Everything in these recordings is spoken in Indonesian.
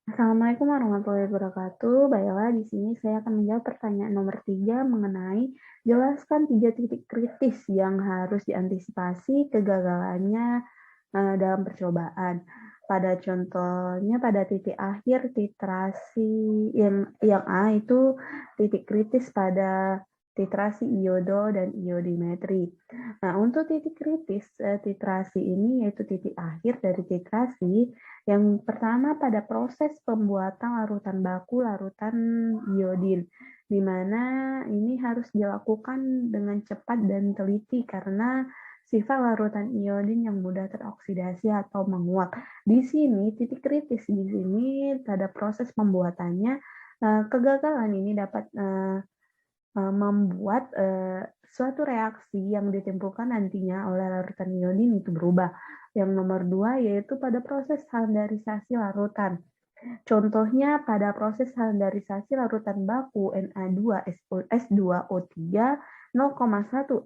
Assalamualaikum warahmatullahi wabarakatuh. Baiklah, di sini saya akan menjawab pertanyaan nomor 3 mengenai jelaskan 3 titik kritis yang harus diantisipasi kegagalannya dalam percobaan. Pada contohnya pada titik akhir titrasi yang A itu titik kritis pada titrasi iodo dan iodimetri. Nah, untuk titik kritis titrasi ini yaitu titik akhir dari titrasi yang pertama pada proses pembuatan larutan baku larutan iodin, di mana ini harus dilakukan dengan cepat dan teliti karena sifat larutan iodin yang mudah teroksidasi atau menguap. Di sini titik kritis di sini pada proses pembuatannya kegagalan ini dapat membuat suatu reaksi yang ditimbulkan nantinya oleh larutan iodin itu berubah. Yang nomor 2 yaitu pada proses standarisasi larutan. Contohnya pada proses standarisasi larutan baku Na2S2O3 0,1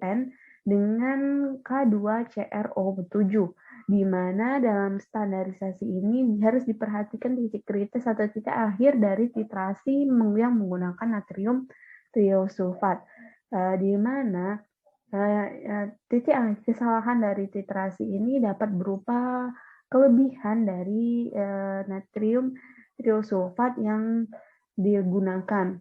N dengan K2CrO7, di mana dalam standarisasi ini harus diperhatikan titik kritis atau titik akhir dari titrasi yang menggunakan natrium triosulfat, di mana titik kesalahan dari titrasi ini dapat berupa kelebihan dari natrium triosulfat yang digunakan.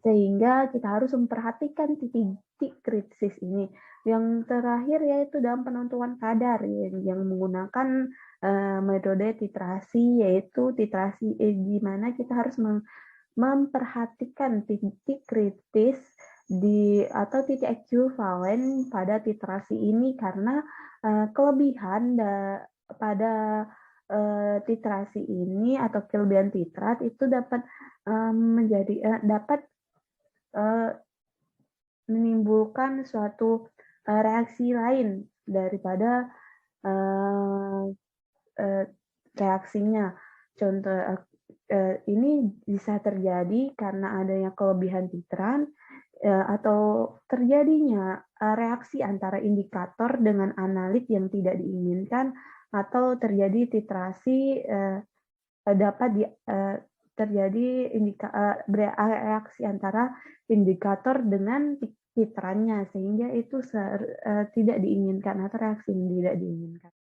Sehingga kita harus memperhatikan titik kritis ini. Yang terakhir yaitu dalam penentuan kadar yang menggunakan metode titrasi, yaitu titrasi di mana kita harus memperhatikan titik kritis atau titik ekuivalen pada titrasi ini karena kelebihan pada titrasi ini atau kelebihan titrat itu dapat dapat menimbulkan suatu reaksi lain daripada reaksinya. Contoh ini bisa terjadi karena adanya kelebihan titran atau terjadinya reaksi antara indikator dengan analit yang tidak diinginkan atau terjadi titrasi dapat terjadi reaksi antara indikator dengan titrannya sehingga itu tidak diinginkan atau reaksi yang tidak diinginkan.